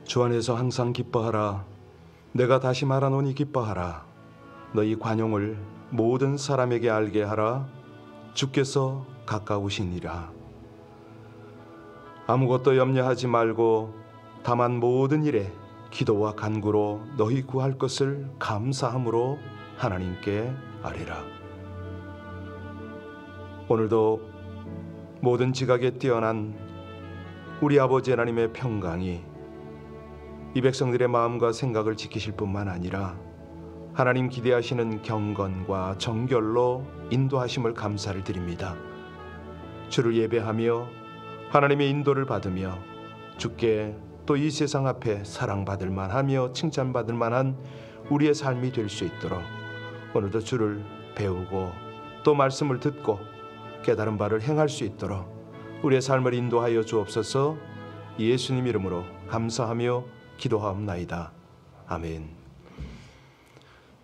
주 안에서 항상 기뻐하라. 내가 다시 말하노니 기뻐하라. 너희 관용을 모든 사람에게 알게 하라. 주께서 가까우시니라. 아무것도 염려하지 말고 다만 모든 일에 기도와 간구로 너희 구할 것을 감사함으로 하나님께 아뢰라. 오늘도 모든 지각에 뛰어난 우리 아버지 하나님의 평강이 이 백성들의 마음과 생각을 지키실 뿐만 아니라 하나님 기대하시는 경건과 정결로 인도하심을 감사를 드립니다. 주를 예배하며 하나님의 인도를 받으며 주께 또 이 세상 앞에 사랑받을 만하며 칭찬받을 만한 우리의 삶이 될 수 있도록 오늘도 주를 배우고 또 말씀을 듣고 깨달은 바를 행할 수 있도록 우리의 삶을 인도하여 주옵소서. 예수님 이름으로 감사하며 기도하옵나이다. 아멘.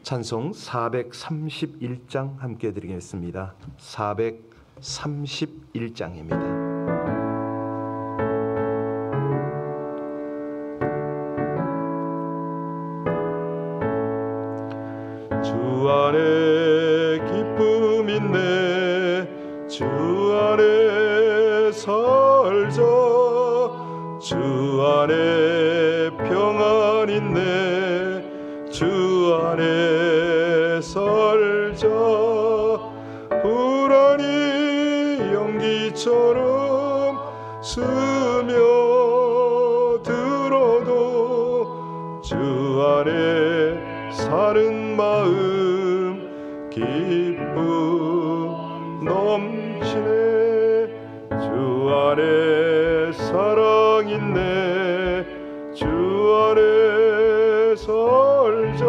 찬송 431장 함께 드리겠습니다. 431장입니다. 주 안에 기쁨 있네. 주 안에 살자. 주 안에 평안 있네. 주 안에 살자. 불안이 연기처럼 스며들어도 주 안에 사는 마음 기쁨 넘치네. 주 안에 사랑 있네. 주 안에 살자.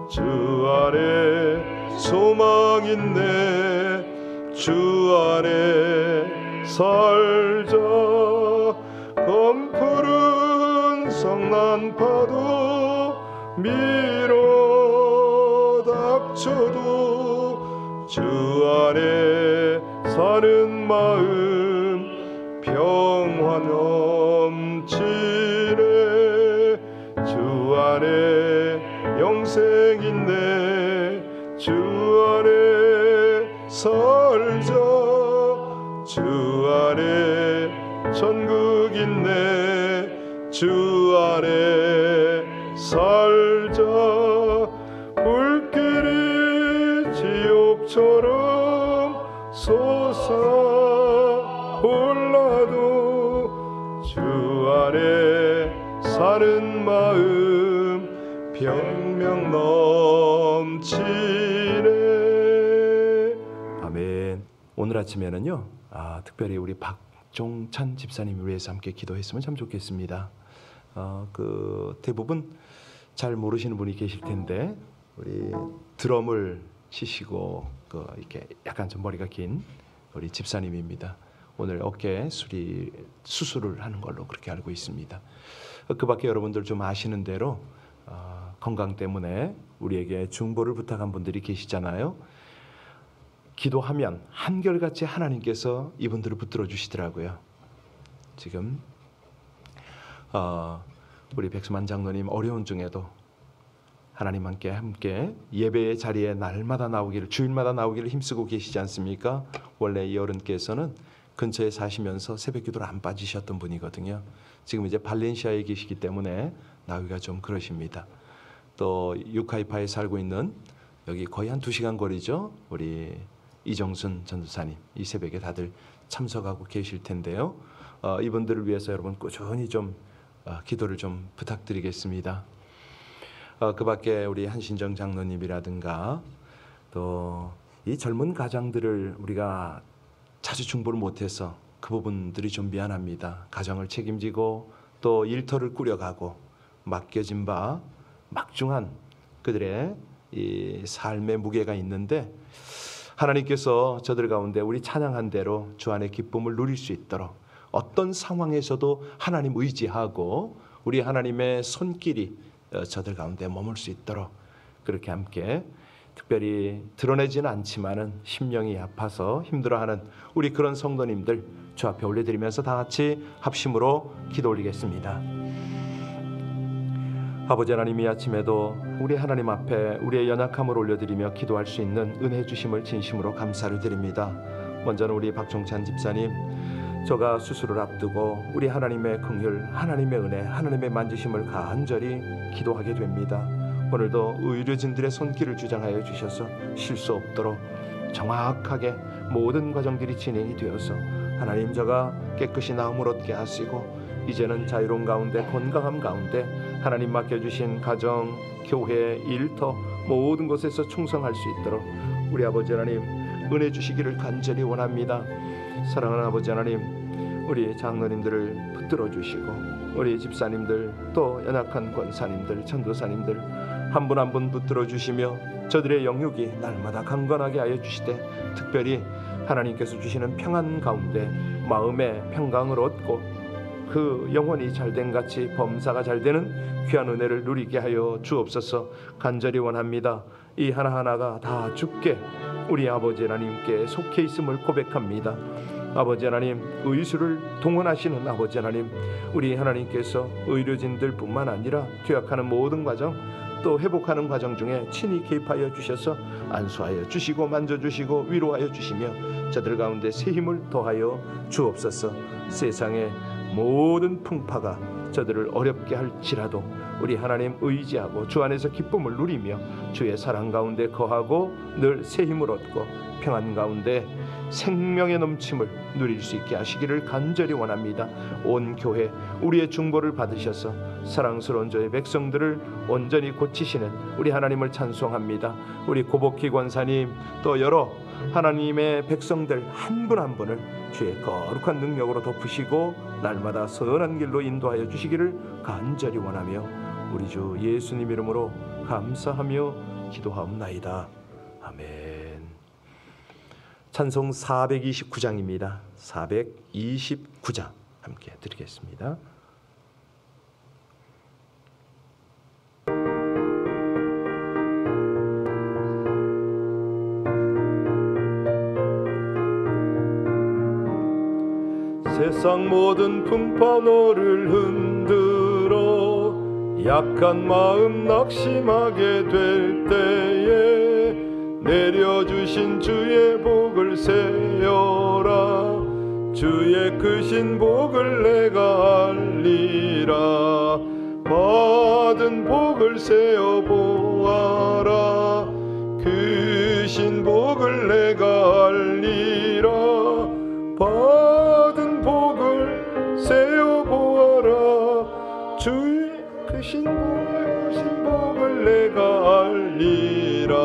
주 안에 소망 있네. 주 안에 살자. 검푸른 성난파도 밀어 닥쳐도 주 안에 사는 마음 평화 넘치네. 주 안에 영생 있네. 주 안에 살자. 주 안에 천국 있네. 주 안에 살자. 불길이 지옥처럼 솟아올라도 주 안에 사는 마음 평명 넘치네. 아멘. 오늘 아침에는요, 특별히 우리 박종찬 집사님을 위해서 함께 기도했으면 참 좋겠습니다. 대부분 잘 모르시는 분이 계실 텐데 우리 드럼을 치시고 이렇게 약간 좀 머리가 긴 우리 집사님입니다. 오늘 어깨 수술을 하는 걸로 그렇게 알고 있습니다. 그 밖에 여러분들 좀 아시는 대로 건강 때문에 우리에게 중보를 부탁한 분들이 계시잖아요. 기도하면 한결같이 하나님께서 이분들을 붙들어 주시더라고요. 지금 우리 백수만 장로님 어려운 중에도 하나님 함께 예배의 자리에 날마다 나오기를, 주일마다 나오기를 힘쓰고 계시지 않습니까? 원래 이 어른께서는 근처에 사시면서 새벽 기도를 안 빠지셨던 분이거든요. 지금 이제 발렌시아에 계시기 때문에 나오기가 좀 그러십니다. 또 유카이파에 살고 있는 여기 거의 한 2시간 거리죠. 우리 이정순 전도사님 이 새벽에 다들 참석하고 계실 텐데요. 이분들을 위해서 여러분 꾸준히 좀 기도를 좀 부탁드리겠습니다. 그 밖에 우리 한신정 장로님이라든가 또 이 젊은 가장들을 우리가 자주 중보를 못해서 그 부분들이 좀 미안합니다. 가정을 책임지고 또 일터를 꾸려가고 맡겨진 바 막중한 그들의 이 삶의 무게가 있는데 하나님께서 저들 가운데 우리 찬양한 대로 주 안의 기쁨을 누릴 수 있도록 어떤 상황에서도 하나님 의지하고 우리 하나님의 손길이 저들 가운데 머물 수 있도록 그렇게 함께 특별히 드러내지는 않지만은 심령이 아파서 힘들어하는 우리 그런 성도님들 주 앞에 올려드리면서 다 같이 합심으로 기도 올리겠습니다. 아버지 하나님, 이 아침에도 우리 하나님 앞에 우리의 연약함을 올려드리며 기도할 수 있는 은혜 주심을 진심으로 감사를 드립니다. 먼저는 우리 박종찬 집사님, 저가 수술을 앞두고 우리 하나님의 긍휼, 하나님의 은혜, 하나님의 만지심을 간절히 기도하게 됩니다. 오늘도 의료진들의 손길을 주장하여 주셔서 실수 없도록 정확하게 모든 과정들이 진행이 되어서 하나님, 저가 깨끗이 나음을 얻게 하시고 이제는 자유로운 가운데, 건강함 가운데 하나님 맡겨주신 가정, 교회, 일터 모든 곳에서 충성할 수 있도록 우리 아버지 하나님 은혜 주시기를 간절히 원합니다. 사랑하는 아버지 하나님, 우리 장로님들을 붙들어 주시고 우리 집사님들, 또 연약한 권사님들, 전도사님들 한 분 한 분 붙들어 주시며 저들의 영육이 날마다 강건하게 하여 주시되, 특별히 하나님께서 주시는 평안 가운데 마음의 평강을 얻고 그 영혼이 잘된 같이 범사가 잘되는 귀한 은혜를 누리게 하여 주옵소서 간절히 원합니다. 이 하나하나가 다 주께 우리 아버지 하나님께 속해 있음을 고백합니다. 아버지 하나님, 의술을 동원하시는 아버지 하나님, 우리 하나님께서 의료진들 뿐만 아니라 투약하는 모든 과정, 또 회복하는 과정 중에 친히 개입하여 주셔서 안수하여 주시고 만져주시고 위로하여 주시며 저들 가운데 새 힘을 더하여 주옵소서. 세상의 모든 풍파가 저들을 어렵게 할지라도 우리 하나님 의지하고 주 안에서 기쁨을 누리며 주의 사랑 가운데 거하고 늘 새 힘을 얻고 평안 가운데 생명의 넘침을 누릴 수 있게 하시기를 간절히 원합니다. 온 교회 우리의 중보를 받으셔서 사랑스러운 저의 백성들을 온전히 고치시는 우리 하나님을 찬송합니다. 우리 고복희 권사님, 또 여러 하나님의 백성들 한 분 한 분을 주의 거룩한 능력으로 덮으시고 날마다 선한 길로 인도하여 주시기를 간절히 원하며 우리 주 예수님 이름으로 감사하며 기도하옵나이다. 아멘. 찬송 429장입니다. 429장 함께 드리겠습니다. 세상 모든 풍파 너를 흔들어 약한 마음 낙심하게 될 때에 내려주신 주의 복을 세어라. 주의 크신 복을 내가 알리라. 받은 복을 세어 보아라. 크신 복을 내가 알리라. 받은 복을 세어 보아라. 주의 크신 복을 내가 알리라.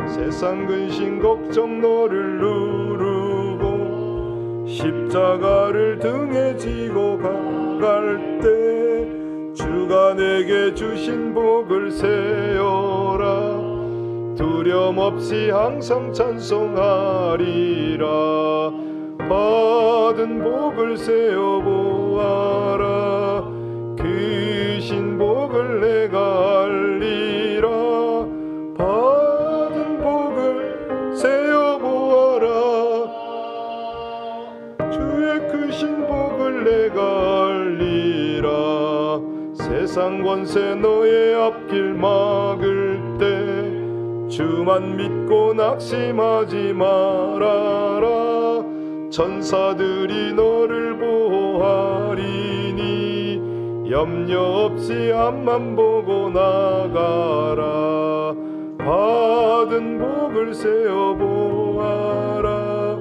세상 근심 걱정 너를 누르고 십자가를 등에 지고 갈 때 주가 내게 주신 복을 세어라. 두려움 없이 항상 찬송하리라. 받은 복을 세어 보아라. 크신 복을 내가 알리라. 받은 복을 세어 보아라. 주의 크신 복을 내가 알리라. 세상 권세 너의 앞길 막을 때 주만 믿고 낙심하지 말아라. 천사들이 너를 보호하리니 염려 없이 앞만 보고 나가라. 받은 복을 세어 보아라.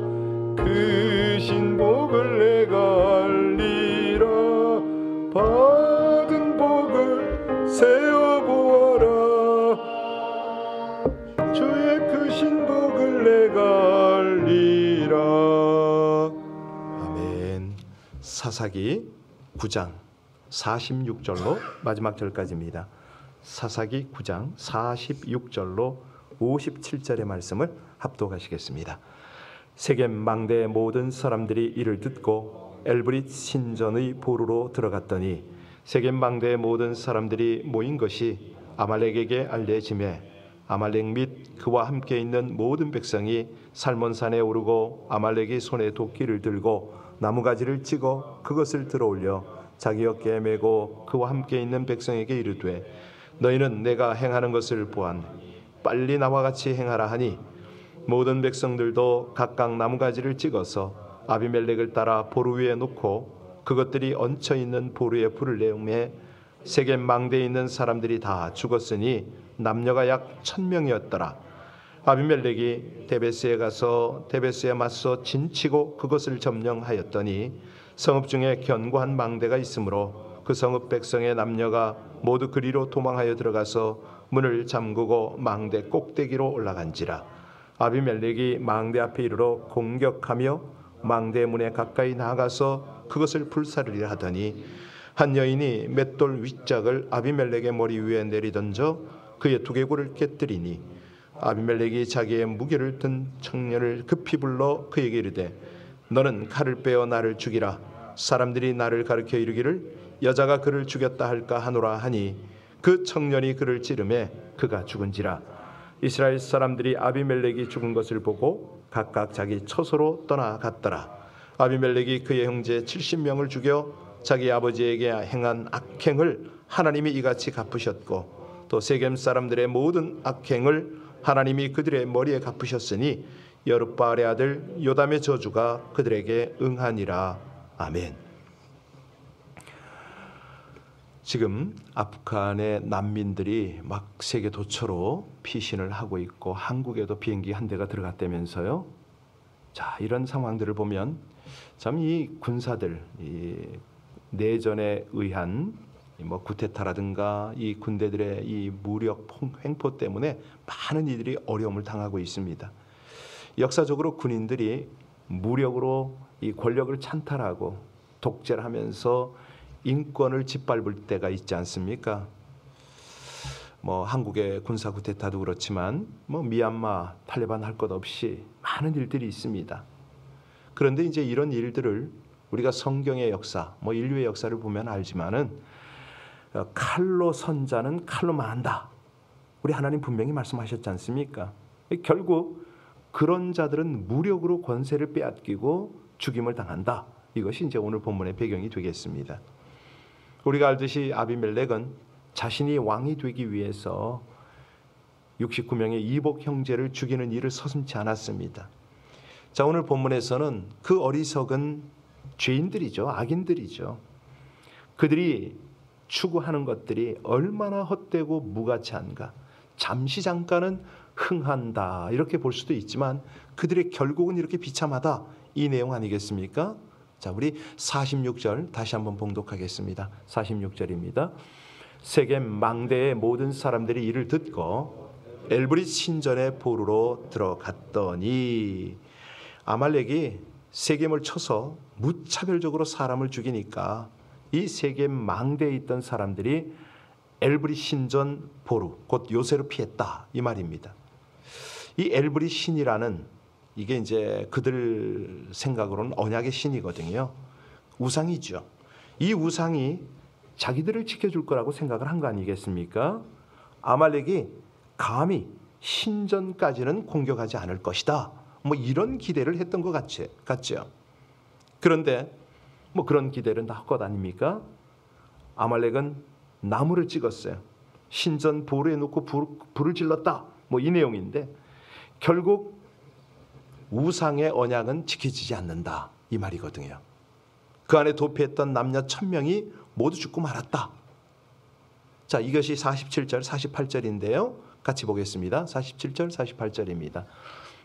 크신 복을 내가 알리라. 받은 복을 세어 보아라. 주의 크신 복을 내가 알리라. 아멘. 사사기 9장 46절로 마지막 절까지입니다. 사사기 9장 46절로 57절의 말씀을 합독하시겠습니다. 세겜 망대의 모든 사람들이 이를 듣고 엘브릿 신전의 보루로 들어갔더니 세겜 망대의 모든 사람들이 모인 것이 아말렉에게 알려지매 아말렉 및 그와 함께 있는 모든 백성이 살몬산에 오르고 아말렉이 손에 도끼를 들고 나무가지를 찍어 그것을 들어올려 자기 어깨에 메고 그와 함께 있는 백성에게 이르되 너희는 내가 행하는 것을 보았니 빨리 나와 같이 행하라 하니 모든 백성들도 각각 나무가지를 찍어서 아비멜렉을 따라 보루 위에 놓고 그것들이 얹혀 있는 보루에 불을 내음에 세겜 망대에 있는 사람들이 다 죽었으니 남녀가 약 1000명이었더라. 아비멜렉이 데베스에 가서 데베스에 맞서 진치고 그것을 점령하였더니 성읍 중에 견고한 망대가 있으므로 그 성읍 백성의 남녀가 모두 그리로 도망하여 들어가서 문을 잠그고 망대 꼭대기로 올라간지라. 아비멜렉이 망대 앞에 이르러 공격하며 망대 문에 가까이 나가서 그것을 불사르리라 하더니 한 여인이 맷돌 윗짝을 아비멜렉의 머리 위에 내리던져 그의 두개골을 깨뜨리니 아비멜렉이 자기의 무기를 든 청년을 급히 불러 그에게 이르되 너는 칼을 빼어 나를 죽이라. 사람들이 나를 가르쳐 이르기를 여자가 그를 죽였다 할까 하노라 하니 그 청년이 그를 찌르매 그가 죽은지라. 이스라엘 사람들이 아비멜렉이 죽은 것을 보고 각각 자기 처소로 떠나갔더라. 아비멜렉이 그의 형제 70명을 죽여 자기 아버지에게 행한 악행을 하나님이 이같이 갚으셨고 또 세겜 사람들의 모든 악행을 하나님이 그들의 머리에 갚으셨으니 여룹바알의 아들 요담의 저주가 그들에게 응하니라. 아멘. 지금 아프간의 난민들이 막 세계 도처로 피신을 하고 있고 한국에도 비행기 한 대가 들어갔다면서요. 자, 이런 상황들을 보면 참 이 군사들 이 내전에 의한 쿠데타라든가 이 군대들의 이 무력 횡포 때문에 많은 이들이 어려움을 당하고 있습니다. 역사적으로 군인들이 무력으로 이 권력을 찬탈하고 독재를 하면서 인권을 짓밟을 때가 있지 않습니까? 한국의 군사 쿠데타도 그렇지만 미얀마 탈레반 할 것 없이 많은 일들이 있습니다. 그런데 이제 이런 일들을 우리가 성경의 역사, 인류의 역사를 보면 알지만은 칼로 선자는 칼로 망한다. 우리 하나님 분명히 말씀하셨지 않습니까? 결국 그런 자들은 무력으로 권세를 빼앗기고 죽임을 당한다. 이것이 이제 오늘 본문의 배경이 되겠습니다. 우리가 알듯이 아비멜렉은 자신이 왕이 되기 위해서 69명의 이복 형제를 죽이는 일을 서슴지 않았습니다. 자, 오늘 본문에서는 그 어리석은 죄인들이죠. 악인들이죠. 그들이 추구하는 것들이 얼마나 헛되고 무가치한가. 잠시 잠깐은 흥한다 이렇게 볼 수도 있지만 그들의 결국은 이렇게 비참하다. 이 내용 아니겠습니까? 자, 우리 46절 다시 한번 봉독하겠습니다. 46절입니다. 세겜 망대의 모든 사람들이 이를 듣고 엘브릿 신전의 보루로 들어갔더니 아말렉이 세겜을 쳐서 무차별적으로 사람을 죽이니까 이 세겜 망대에 있던 사람들이 엘브릿 신전 보루 곧 요새로 피했다 이 말입니다. 이 엘브릿 신이라는 이게 이제 그들 생각으로는 언약의 신이거든요. 우상이죠. 이 우상이 자기들을 지켜줄 거라고 생각을 한 거 아니겠습니까? 아말렉이 감히 신전까지는 공격하지 않을 것이다. 이런 기대를 했던 것 같죠. 그런데 그런 기대를 다 헛것 아닙니까? 아말렉은 나무를 찍었어요. 신전 보루에 놓고 불을 질렀다. 이 내용인데 결국 우상의 언약은 지켜지지 않는다. 이 말이거든요. 그 안에 도피했던 남녀 1000명이 모두 죽고 말았다. 자, 이것이 47절, 48절인데요. 같이 보겠습니다. 47절, 48절입니다.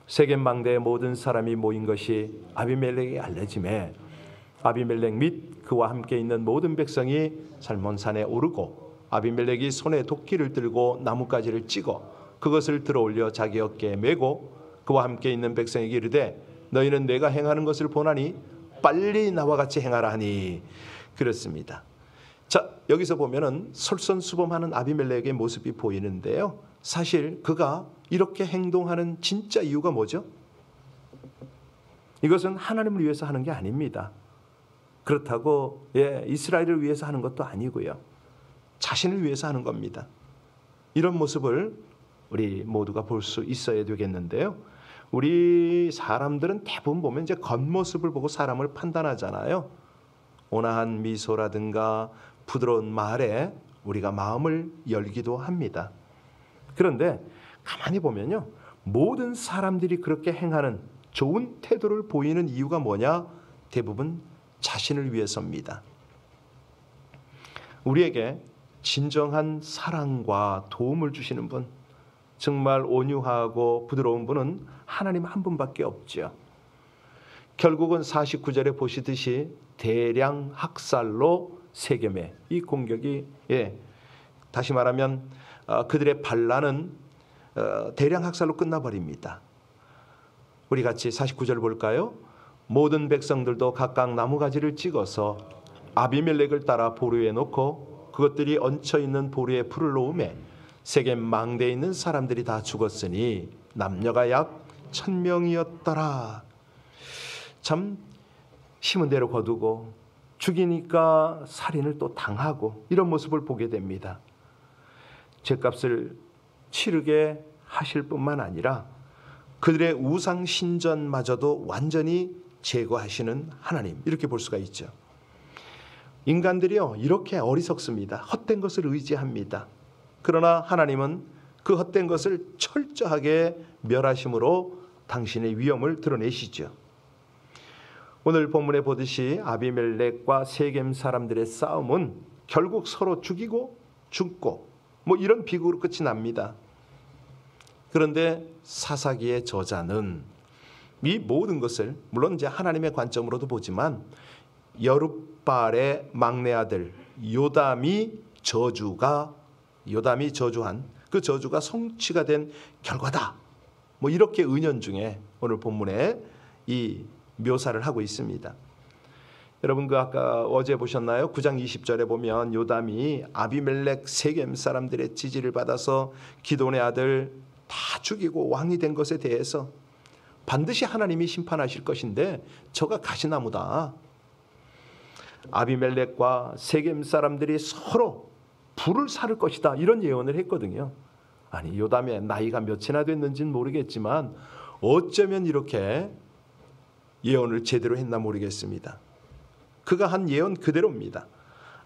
세겜 망대의 모든 사람이 모인 것이 아비멜렉에게 알려지매 아비멜렉 및 그와 함께 있는 모든 백성이 살몬산에 오르고 아비멜렉이 손에 도끼를 들고 나뭇가지를 찍어 그것을 들어올려 자기 어깨에 메고 그와 함께 있는 백성에게 이르되 너희는 내가 행하는 것을 보나니 빨리 나와 같이 행하라 하니 그렇습니다. 자, 여기서 보면은 솔선수범하는 아비멜렉의 모습이 보이는데요. 사실 그가 이렇게 행동하는 진짜 이유가 뭐죠? 이것은 하나님을 위해서 하는 게 아닙니다. 그렇다고 이스라엘을 위해서 하는 것도 아니고요. 자신을 위해서 하는 겁니다. 이런 모습을 우리 모두가 볼 수 있어야 되겠는데요. 우리 사람들은 대부분 보면 이제 겉모습을 보고 사람을 판단하잖아요. 온화한 미소라든가 부드러운 말에 우리가 마음을 열기도 합니다. 그런데 가만히 보면요, 모든 사람들이 그렇게 행하는 좋은 태도를 보이는 이유가 뭐냐? 대부분 자신을 위해서입니다. 우리에게 진정한 사랑과 도움을 주시는 분, 정말 온유하고 부드러운 분은 하나님 한 분밖에 없죠. 결국은 49절에 보시듯이 대량 학살로 세겜에 이 공격이, 다시 말하면 그들의 반란은 대량 학살로 끝나버립니다. 우리 같이 49절 볼까요? 모든 백성들도 각각 나무가지를 찍어서 아비멜렉을 따라 보루에 놓고 그것들이 얹혀있는 보루에 불을 놓음에 세겜 망대에 있는 사람들이 다 죽었으니 남녀가 약 1000명이었더라. 참 심은 대로 거두고 죽이니까 살인을 또 당하고 이런 모습을 보게 됩니다. 죗값을 치르게 하실 뿐만 아니라 그들의 우상 신전마저도 완전히 제거하시는 하나님, 이렇게 볼 수가 있죠. 인간들이요, 이렇게 어리석습니다. 헛된 것을 의지합니다. 그러나 하나님은 그 헛된 것을 철저하게 멸하심으로 당신의 위엄을 드러내시죠. 오늘 본문에 보듯이 아비멜렉과 세겜 사람들의 싸움은 결국 서로 죽이고 죽고 이런 비극으로 끝이 납니다. 그런데 사사기의 저자는 이 모든 것을 물론 이제 하나님의 관점으로도 보지만 여룹발의 막내 아들 요담이 저주한 그 저주가 성취가 된 결과다. 이렇게 은연중에 오늘 본문에 이 묘사를 하고 있습니다. 여러분 아까 어제 보셨나요? 9장 20절에 보면 요담이 아비멜렉 세겜 사람들의 지지를 받아서 기돈의 아들 다 죽이고 왕이 된 것에 대해서 반드시 하나님이 심판하실 것인데 저가 가시나무다. 아비멜렉과 세겜 사람들이 서로 불을 사를 것이다. 이런 예언을 했거든요. 아니 요담의 나이가 몇이나 됐는지는 모르겠지만 어쩌면 이렇게 예언을 제대로 했나 모르겠습니다. 그가 한 예언 그대로입니다.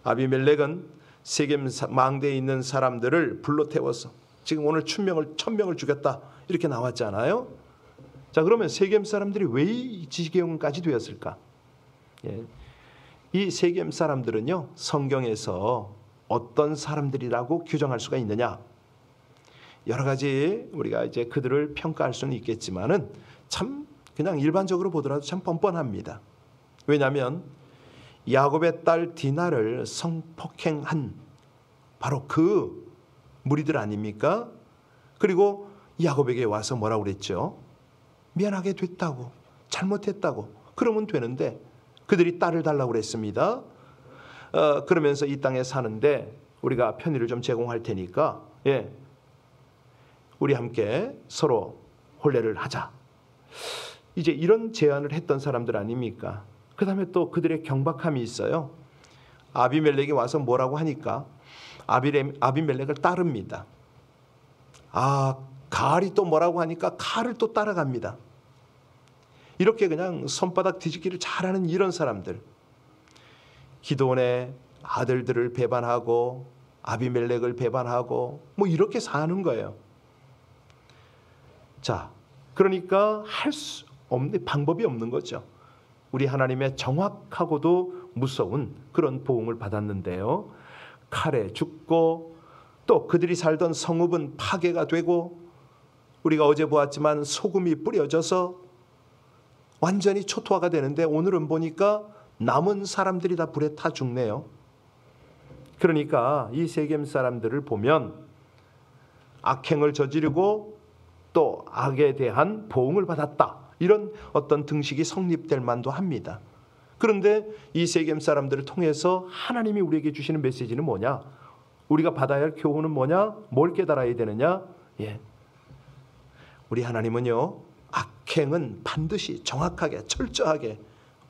아비멜렉은 세겜 망대에 있는 사람들을 불러 태워서 지금 오늘 1000명을 죽였다 이렇게 나왔잖아요. 자, 그러면 세겜 사람들이 왜 이 지경까지 되었을까? 이 세겜 사람들은요, 성경에서 어떤 사람들이라고 규정할 수가 있느냐? 여러 가지 우리가 이제 그들을 평가할 수는 있겠지만은 참 그냥 일반적으로 보더라도 참 뻔뻔합니다. 왜냐하면 야곱의 딸 디나를 성폭행한 바로 그 무리들 아닙니까? 그리고 야곱에게 와서 뭐라고 그랬죠? 미안하게 됐다고, 잘못했다고 그러면 되는데 그들이 딸을 달라고 그랬습니다. 그러면서 이 땅에 사는데 우리가 편의를 좀 제공할 테니까 우리 함께 서로 혼례를 하자. 이제 이런 제안을 했던 사람들 아닙니까? 그 다음에 또 그들의 경박함이 있어요. 아비멜렉이 와서 뭐라고 하니까 아비멜렉을 따릅니다. 가알이 또 뭐라고 하니까 가알을 또 따라갑니다. 이렇게 그냥 손바닥 뒤집기를 잘하는 이런 사람들, 기드온의 아들들을 배반하고 아비멜렉을 배반하고 이렇게 사는 거예요. 자, 그러니까 할 수 없는 방법이 없는 거죠. 우리 하나님의 정확하고도 무서운 그런 보응을 받았는데요. 칼에 죽고 또 그들이 살던 성읍은 파괴가 되고 우리가 어제 보았지만 소금이 뿌려져서 완전히 초토화가 되는데 오늘은 보니까 남은 사람들이 다 불에 타 죽네요. 그러니까 이 세겜 사람들을 보면 악행을 저지르고 또 악에 대한 보응을 받았다. 이런 어떤 등식이 성립될 만도 합니다. 그런데 이 세겜 사람들을 통해서 하나님이 우리에게 주시는 메시지는 뭐냐? 우리가 받아야 할 교훈은 뭐냐? 뭘 깨달아야 되느냐? 우리 하나님은요, 악행은 반드시 정확하게 철저하게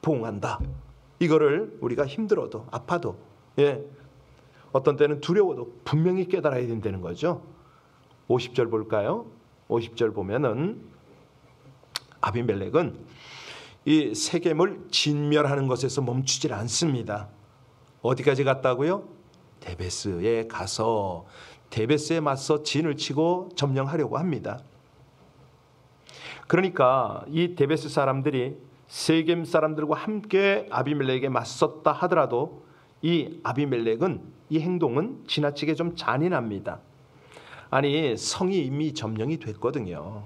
보응한다. 이거를 우리가 힘들어도 아파도 어떤 때는 두려워도 분명히 깨달아야 된다는 거죠. 50절 볼까요? 50절 보면은 아비멜렉은 이 세겜을 진멸하는 것에서 멈추질 않습니다. 어디까지 갔다고요? 데베스에 가서 데베스에 맞서 진을 치고 점령하려고 합니다. 그러니까 이 데베스 사람들이 세겜 사람들과 함께 아비멜렉에게 맞섰다 하더라도 이 아비멜렉은 이 행동은 지나치게 좀 잔인합니다. 아니, 성이 이미 점령이 됐거든요.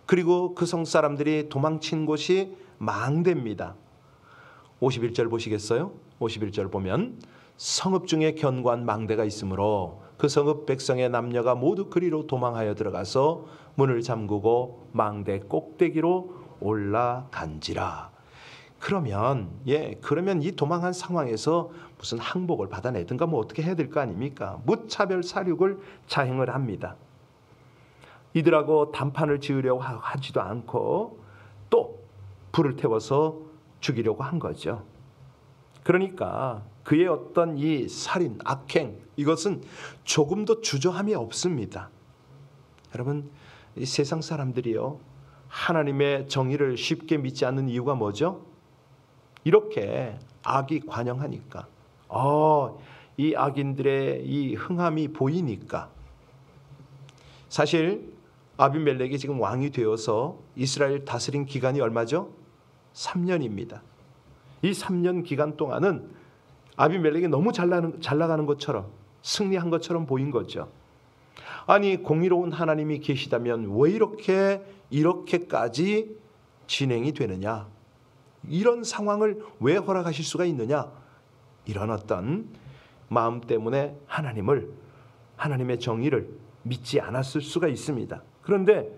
그리고 그 성 사람들이 도망친 곳이 망대입니다. 51절 보시겠어요? 51절 보면 성읍 중에 견고한 망대가 있으므로 그 성읍 백성의 남녀가 모두 그리로 도망하여 들어가서 문을 잠그고 망대 꼭대기로 올라간지라. 그러면 이 도망한 상황에서 무슨 항복을 받아내든가 뭐 어떻게 해야 될 거 아닙니까? 무차별 살육을 자행을 합니다. 이들하고 단판을 지으려고 하지도 않고 또 불을 태워서 죽이려고 한 거죠. 그러니까 그의 어떤 이 살인, 악행, 이것은 조금도 주저함이 없습니다. 여러분, 이 세상 사람들이요, 하나님의 정의를 쉽게 믿지 않는 이유가 뭐죠? 이렇게 악이 관영하니까, 이 악인들의 이 흥함이 보이니까. 사실 아비멜렉이 지금 왕이 되어서 이스라엘 다스린 기간이 얼마죠? 3년입니다. 이 3년 기간 동안은 아비멜렉이 너무 잘 나가는 것처럼, 승리한 것처럼 보인 거죠. 아니, 공의로운 하나님이 계시다면 왜 이렇게까지 진행이 되느냐? 이런 상황을 왜 허락하실 수가 있느냐? 이런 어떤 마음 때문에 하나님의 정의를 믿지 않았을 수가 있습니다. 그런데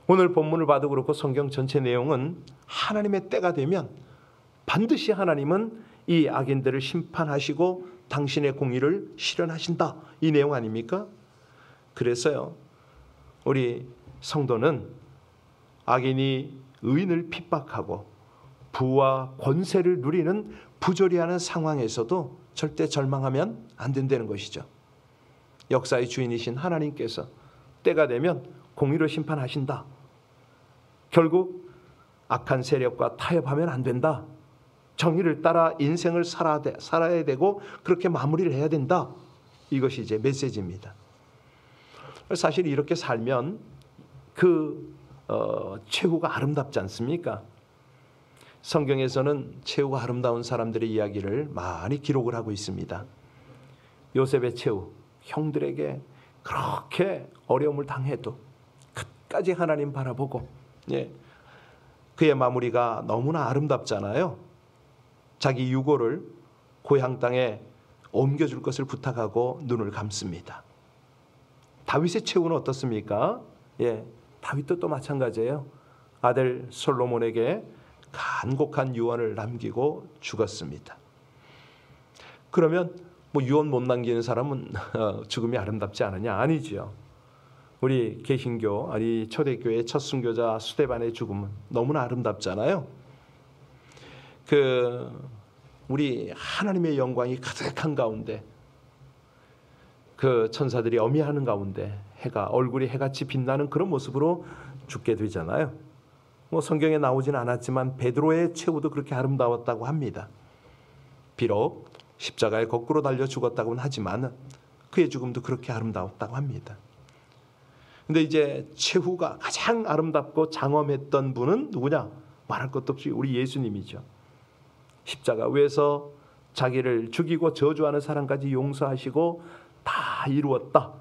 오늘 본문을 봐도 그렇고 성경 전체 내용은 하나님의 때가 되면 반드시 하나님은 이 악인들을 심판하시고 당신의 공의를 실현하신다, 이 내용 아닙니까? 그래서요, 우리 성도는 악인이 의인을 핍박하고 부와 권세를 누리는 부조리하는 상황에서도 절대 절망하면 안 된다는 것이죠. 역사의 주인이신 하나님께서 때가 되면 공의로 심판하신다. 결국 악한 세력과 타협하면 안 된다. 정의를 따라 인생을 살아야 되고 그렇게 마무리를 해야 된다. 이것이 이제 메시지입니다. 사실 이렇게 살면 최후가 아름답지 않습니까? 성경에서는 최후가 아름다운 사람들의 이야기를 많이 기록을 하고 있습니다. 요셉의 최후, 형들에게 그렇게 어려움을 당해도 끝까지 하나님 바라보고, 그의 마무리가 너무나 아름답잖아요. 자기 유고를 고향 땅에 옮겨줄 것을 부탁하고 눈을 감습니다. 다윗의 최후는 어떻습니까? 다윗도 또 마찬가지예요. 아들 솔로몬에게 간곡한 유언을 남기고 죽었습니다. 그러면 뭐 유언 못 남기는 사람은 죽음이 아름답지 않으냐? 아니죠. 우리 개신교, 아니 초대교회 첫 순교자 스데반의 죽음은 너무나 아름답잖아요. 우리 하나님의 영광이 가득한 가운데, 그 천사들이 어미하는 가운데 얼굴이 해같이 빛나는 그런 모습으로 죽게 되잖아요. 뭐 성경에 나오지는 않았지만 베드로의 최후도 그렇게 아름다웠다고 합니다. 비록 십자가에 거꾸로 달려 죽었다고는 하지만 그의 죽음도 그렇게 아름다웠다고 합니다. 근데 이제 최후가 가장 아름답고 장엄했던 분은 누구냐? 말할 것도 없이 우리 예수님이죠. 십자가 위에서 자기를 죽이고 저주하는 사람까지 용서하시고 다 이루었다,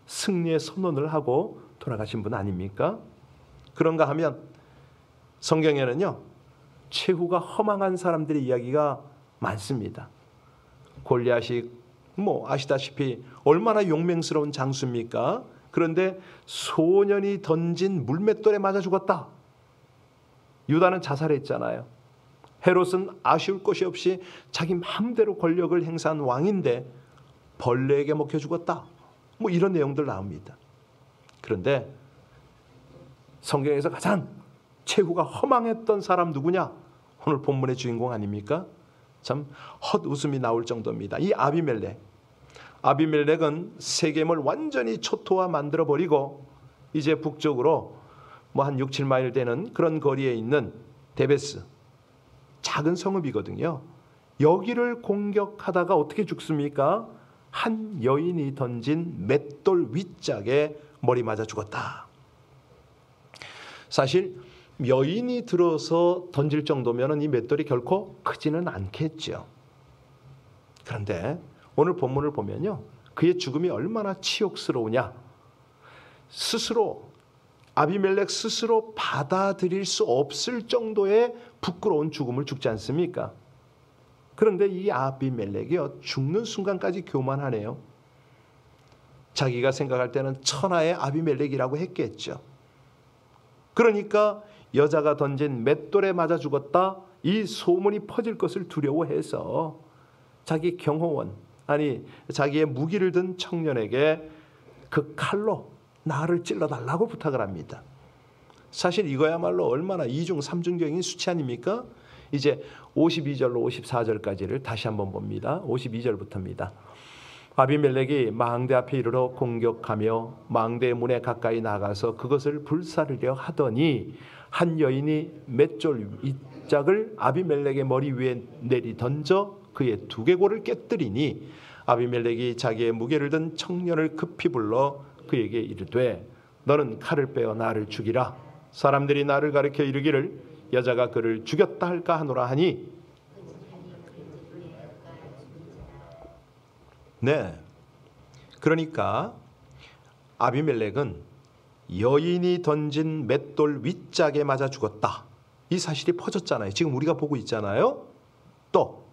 승리의 선언을 하고 돌아가신 분 아닙니까? 그런가 하면 성경에는요, 최후가 허망한 사람들의 이야기가 많습니다. 골리앗이 아시다시피 얼마나 용맹스러운 장수입니까? 그런데 소년이 던진 물맷돌에 맞아 죽었다. 유다는 자살했잖아요. 헤롯은 아쉬울 것이 없이 자기 마음대로 권력을 행사한 왕인데 벌레에게 먹혀 죽었다. 이런 내용들 나옵니다. 그런데 성경에서 가장 최후가 허망했던 사람 누구냐? 오늘 본문의 주인공 아닙니까? 참 헛웃음이 나올 정도입니다. 이 아비멜렉은 세겜을 완전히 초토화 만들어버리고 이제 북쪽으로 뭐 한 6, 7마일 되는 그런 거리에 있는 데베스, 작은 성읍이거든요. 여기를 공격하다가 어떻게 죽습니까? 한 여인이 던진 맷돌 윗짝에 머리 맞아 죽었다. 사실 여인이 들어서 던질 정도면 이 맷돌이 결코 크지는 않겠죠. 그런데 오늘 본문을 보면요, 그의 죽음이 얼마나 치욕스러우냐. 스스로 아비멜렉 스스로 받아들일 수 없을 정도의 부끄러운 죽음을 죽지 않습니까? 그런데 이 아비멜렉이요, 죽는 순간까지 교만하네요. 자기가 생각할 때는 천하의 아비멜렉이라고 했겠죠. 그러니까 여자가 던진 맷돌에 맞아 죽었다, 이 소문이 퍼질 것을 두려워해서 자기 경호원, 아니 자기의 무기를 든 청년에게 그 칼로 나를 찔러달라고 부탁을 합니다. 사실 이거야말로 얼마나 이중 삼중경인 수치 아닙니까? 이제 52절로 54절까지를 다시 한번 봅니다. 52절부터입니다. 아비멜렉이 망대 앞에 이르러 공격하며 망대의 문에 가까이 나가서 그것을 불사르려 하더니 한 여인이 맷돌 윗짝을 아비멜렉의 머리 위에 내리 던져 그의 두개골을 깨뜨리니 아비멜렉이 자기의 무게를 든 청년을 급히 불러 그에게 이르되 너는 칼을 빼어 나를 죽이라. 사람들이 나를 가리켜 이르기를 여자가 그를 죽였다 할까 하노라 하니, 네, 그러니까 아비멜렉은 여인이 던진 맷돌 윗짝에 맞아 죽었다, 이 사실이 퍼졌잖아요. 지금 우리가 보고 있잖아요. 또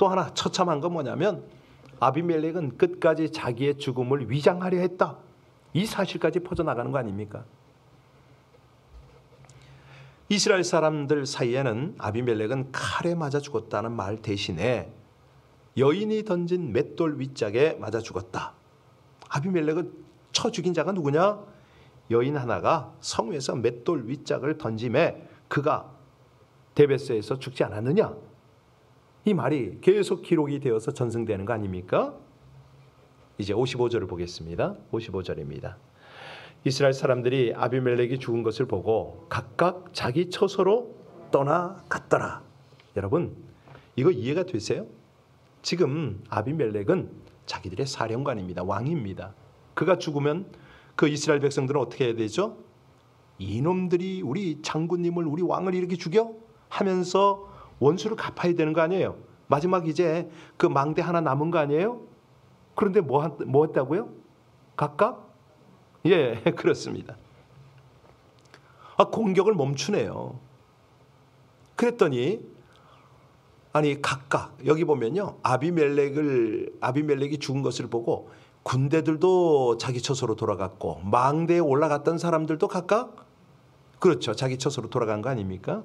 하나 처참한 건 뭐냐면 아비멜렉은 끝까지 자기의 죽음을 위장하려 했다, 이 사실까지 퍼져나가는 거 아닙니까? 이스라엘 사람들 사이에는 아비멜렉은 칼에 맞아 죽었다는 말 대신에 여인이 던진 맷돌 윗짝에 맞아 죽었다. 아비멜렉을 쳐 죽인 자가 누구냐? 여인 하나가 성읍에서 맷돌 윗짝을 던짐에 그가 데베스에서 죽지 않았느냐? 이 말이 계속 기록이 되어서 전승되는 거 아닙니까? 이제 55절을 보겠습니다. 55절입니다. 이스라엘 사람들이 아비멜렉이 죽은 것을 보고 각각 자기 처소로 떠나갔더라. 여러분, 이거 이해가 되세요? 지금 아비멜렉은 자기들의 사령관입니다. 왕입니다. 그가 죽으면 그 이스라엘 백성들은 어떻게 해야 되죠? 이놈들이 우리 장군님을, 우리 왕을 이렇게 죽여? 하면서 원수를 갚아야 되는 거 아니에요? 마지막 이제 그 망대 하나 남은 거 아니에요? 그런데 뭐 했다고요? 각각? 예, 그렇습니다. 공격을 멈추네요. 그랬더니 아니 각각 여기 보면요, 아비멜렉이 죽은 것을 보고 군대들도 자기 처소로 돌아갔고 망대에 올라갔던 사람들도 각각, 그렇죠, 자기 처소로 돌아간 거 아닙니까?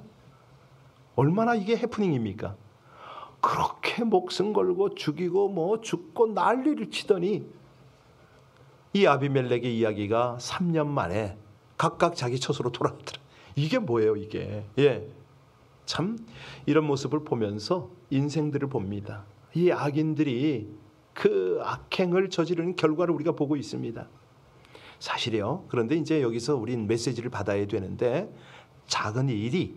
얼마나 이게 해프닝입니까? 그렇게 목숨 걸고 죽이고 뭐 죽고 난리를 치더니 이 아비멜렉의 이야기가 3년 만에 각각 자기 처소로 돌아가더라. 이게 뭐예요, 이게? 예, 참 이런 모습을 보면서 인생들을 봅니다. 이 악인들이 그 악행을 저지르는 결과를 우리가 보고 있습니다. 사실이요. 그런데 이제 여기서 우린 메시지를 받아야 되는데, 작은 일이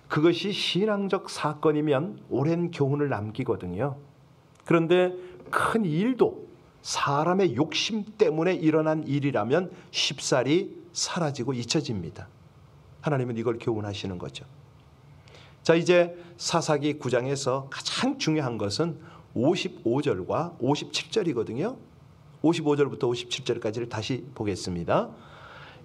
그것이 신앙적 사건이면 오랜 교훈을 남기거든요. 그런데 큰 일도 사람의 욕심 때문에 일어난 일이라면 쉽사리 사라지고 잊혀집니다. 하나님은 이걸 교훈하시는 거죠. 자, 이제 사사기 9장에서 가장 중요한 것은 55절과 57절이거든요. 55절부터 57절까지를 다시 보겠습니다.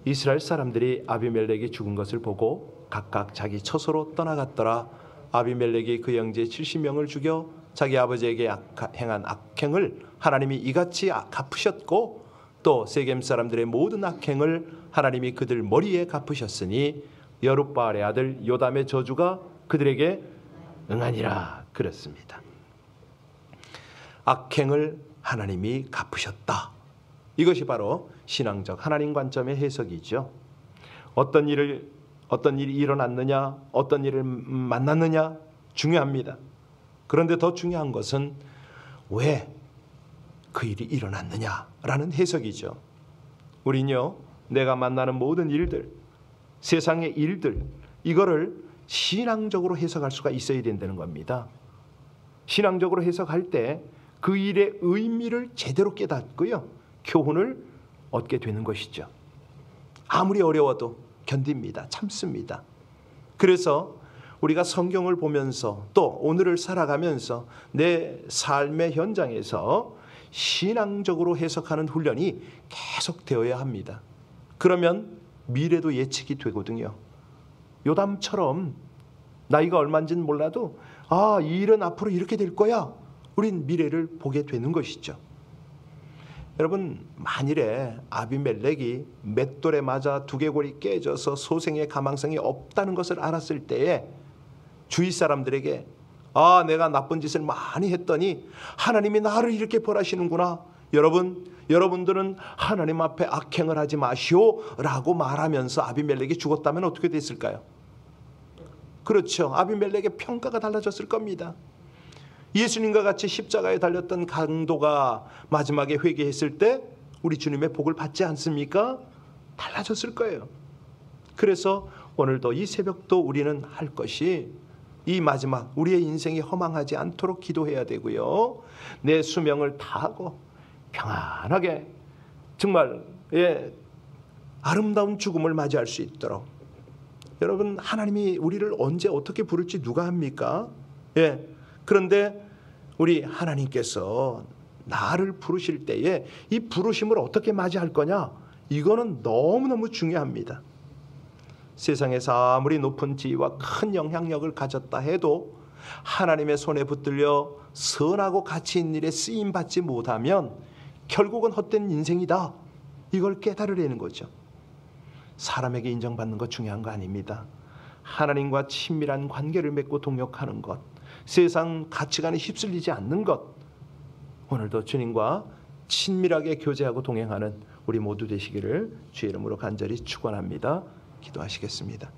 이스라엘 사람들이 아비멜렉이 죽은 것을 보고 각각 자기 처소로 떠나갔더라. 아비멜렉이 그 형제 70명을 죽여 자기 아버지에게 행한 악행을 하나님이 이같이 갚으셨고, 또 세겜 사람들의 모든 악행을 하나님이 그들 머리에 갚으셨으니 여룻바알의 아들 요담의 저주가 그들에게 응하니라. 그렇습니다. 악행을 하나님이 갚으셨다. 이것이 바로 신앙적 하나님 관점의 해석이죠. 어떤 일이 일어났느냐, 어떤 일을 만났느냐 중요합니다. 그런데 더 중요한 것은 왜 그 일이 일어났느냐라는 해석이죠. 우리는요, 내가 만나는 모든 일들, 세상의 일들, 이거를 신앙적으로 해석할 수가 있어야 된다는 겁니다. 신앙적으로 해석할 때 그 일의 의미를 제대로 깨닫고요, 교훈을 얻게 되는 것이죠. 아무리 어려워도 견딥니다. 참습니다. 그래서 우리가 성경을 보면서 또 오늘을 살아가면서 내 삶의 현장에서 신앙적으로 해석하는 훈련이 계속 되어야 합니다. 그러면 미래도 예측이 되거든요. 요담처럼 나이가 얼마인지는 몰라도 이 일은 앞으로 이렇게 될 거야. 우린 미래를 보게 되는 것이죠. 여러분, 만일에 아비멜렉이 맷돌에 맞아 두개골이 깨져서 소생의 가망성이 없다는 것을 알았을 때에 주위 사람들에게 내가 나쁜 짓을 많이 했더니 하나님이 나를 이렇게 벌하시는구나. 여러분들은 하나님 앞에 악행을 하지 마시오 라고 말하면서 아비멜렉이 죽었다면 어떻게 됐을까요? 그렇죠. 아비멜렉의 평가가 달라졌을 겁니다. 예수님과 같이 십자가에 달렸던 강도가 마지막에 회개했을 때 우리 주님의 복을 받지 않습니까? 달라졌을 거예요. 그래서 오늘도 이 새벽도 우리는 할 것이 이 마지막 우리의 인생이 허망하지 않도록 기도해야 되고요. 내 수명을 다하고 평안하게 정말 아름다운 죽음을 맞이할 수 있도록. 여러분, 하나님이 우리를 언제 어떻게 부를지 누가 합니까? 그런데 우리 하나님께서 나를 부르실 때에 이 부르심을 어떻게 맞이할 거냐? 이거는 너무너무 중요합니다. 세상에서 아무리 높은 지위와 큰 영향력을 가졌다 해도 하나님의 손에 붙들려 선하고 가치 있는 일에 쓰임받지 못하면 결국은 헛된 인생이다. 이걸 깨달으려는 거죠. 사람에게 인정받는 것 중요한 거 아닙니다. 하나님과 친밀한 관계를 맺고 동역하는 것, 세상 가치관에 휩쓸리지 않는 것, 오늘도 주님과 친밀하게 교제하고 동행하는 우리 모두 되시기를 주의 이름으로 간절히 축원합니다. 기도하시겠습니다.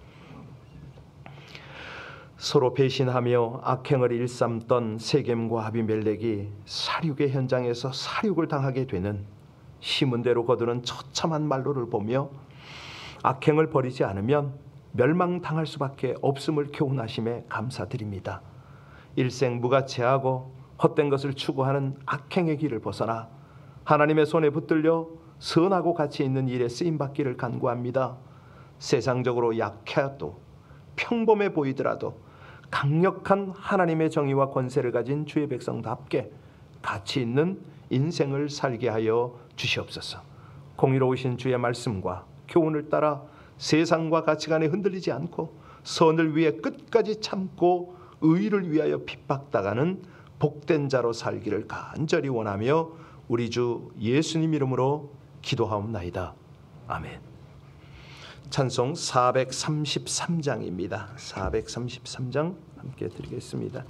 서로 배신하며 악행을 일삼던 세겜과 아비멜렉이 살육의 현장에서 살육을 당하게 되는 심은대로 거두는 처참한 말로를 보며 악행을 버리지 않으면 멸망당할 수밖에 없음을 교훈하심에 감사드립니다. 일생 무가치하고 헛된 것을 추구하는 악행의 길을 벗어나 하나님의 손에 붙들려 선하고 가치 있는 일에 쓰임받기를 간구합니다. 세상적으로 약해도 평범해 보이더라도 강력한 하나님의 정의와 권세를 가진 주의 백성답게 가치 있는 인생을 살게 하여 주시옵소서. 공의로우신 주의 말씀과 교훈을 따라 세상과 가치관에 흔들리지 않고 선을 위해 끝까지 참고 의를 위하여 핍박당하는 복된 자로 살기를 간절히 원하며 우리 주 예수님 이름으로 기도하옵나이다. 아멘. 찬송 433장입니다. 433장 함께 드리겠습니다.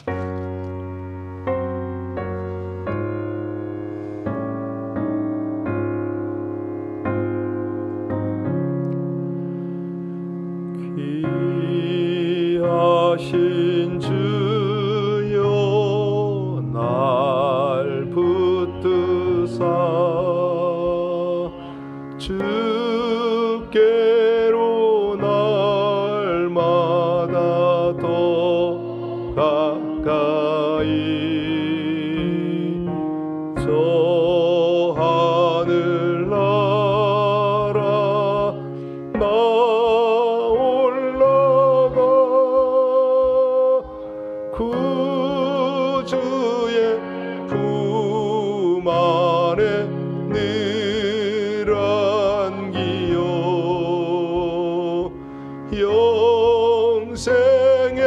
귀하신 주여 날 붙드사 주께로 날마다 더 가까이 저 하늘 나라 나 올라가 구주의 품 안에 늘 안기요 영생의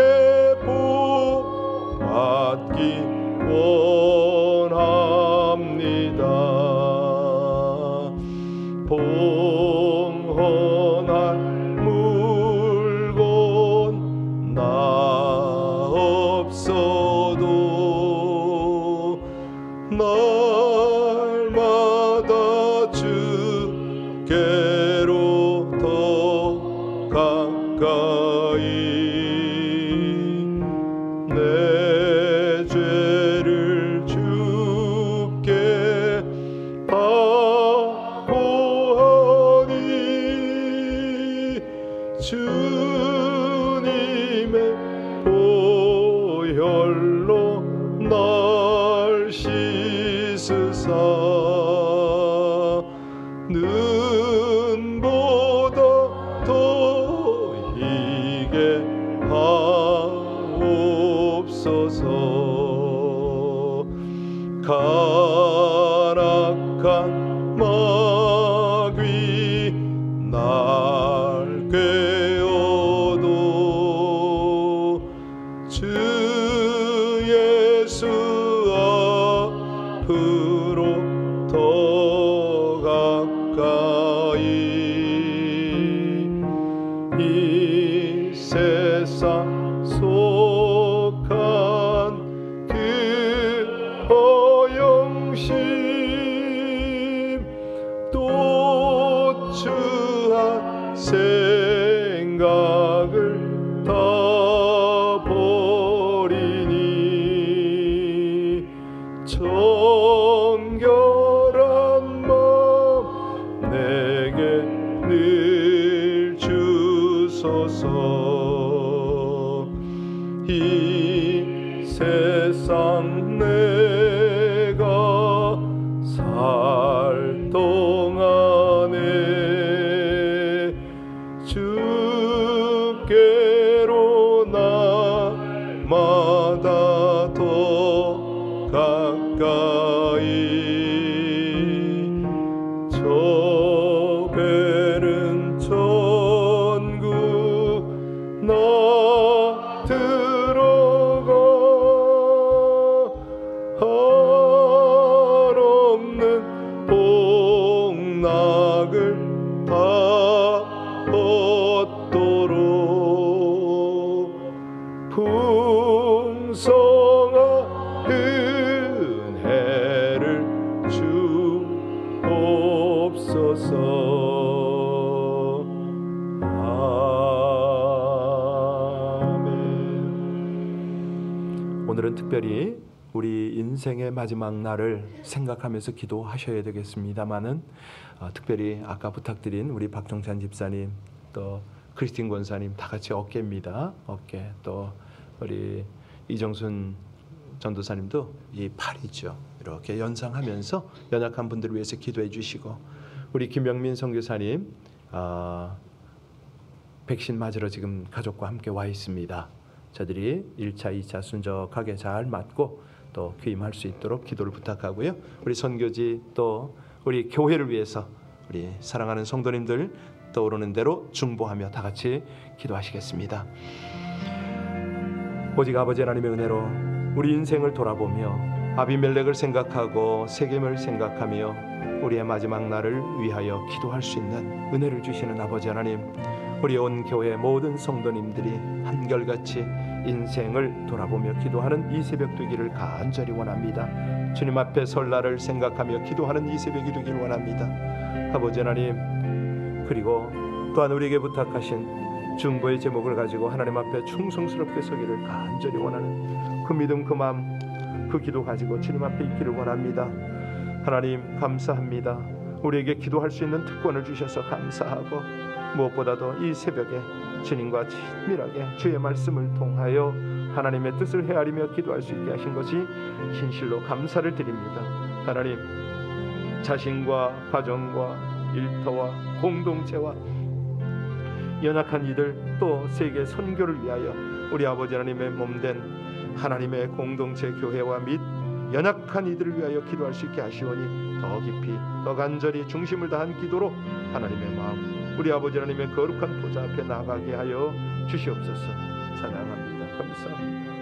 복 받기 원합니다. 봉헌할 물건 나 없어도 날마다 주께로 더 가까이 내 죄를 주께 바고하니 주 날 씻으사 눈보다 더 희게 하옵소서. 가락한 마귀 날 꿰어도 주 예수 앞으로 더 가까이 이 세상 속한 그 허영심 또 추한 생각을 다 버리니 정결한 마음 내게 늘 주소서. 이 세상 내가 살 동안에 주께로 날마다 더 가까이 저 베른 천국 나 들어가 한없는 복락을 다 얻도록 풍성한 은혜를 주옵소서. 아멘. 오늘은 특별히 우리 인생의 마지막 날을 생각하면서 기도하셔야 되겠습니다마는 특별히 아까 부탁드린 우리 박종찬 집사님 또 크리스틴 권사님 다 같이 어깨입니다. 어깨. 또 우리 이정순 전도사님도 이 팔이죠. 이렇게 연상하면서 연약한 분들을 위해서 기도해 주시고 우리 김영민 선교사님 백신 맞으러 지금 가족과 함께 와 있습니다. 저들이 1차, 2차 순적하게 잘 맞고 또 귀임할 수 있도록 기도를 부탁하고요. 우리 선교지 또 우리 교회를 위해서 우리 사랑하는 성도님들 떠오르는 대로 중보하며 다 같이 기도하시겠습니다. 오직 아버지 하나님의 은혜로 우리 인생을 돌아보며 아비멜렉을 생각하고 세겜을 생각하며 우리의 마지막 날을 위하여 기도할 수 있는 은혜를 주시는 아버지 하나님, 우리 온 교회 모든 성도님들이 한결같이 인생을 돌아보며 기도하는 이 새벽 되기를 간절히 원합니다. 주님 앞에 설날을 생각하며 기도하는 이 새벽이 되기를 원합니다. 아버지 하나님, 그리고 또한 우리에게 부탁하신 중보의 제목을 가지고 하나님 앞에 충성스럽게 서기를 간절히 원하는 그 믿음, 그 마음, 그 기도 가지고 주님 앞에 있기를 원합니다. 하나님 감사합니다. 우리에게 기도할 수 있는 특권을 주셔서 감사하고 무엇보다도 이 새벽에 주님과 친밀하게 주의 말씀을 통하여 하나님의 뜻을 헤아리며 기도할 수 있게 하신 것이 진실로 감사를 드립니다. 하나님, 자신과 가정과 일터와 공동체와 연약한 이들 또 세계 선교를 위하여 우리 아버지 하나님의 몸된 하나님의 공동체 교회와 및 연약한 이들을 위하여 기도할 수 있게 하시오니 더 깊이 더 간절히 중심을 다한 기도로 하나님의 마음 우리 아버지 하나님의 거룩한 보좌 앞에 나가게 하여 주시옵소서. 찬양합니다. 감사합니다.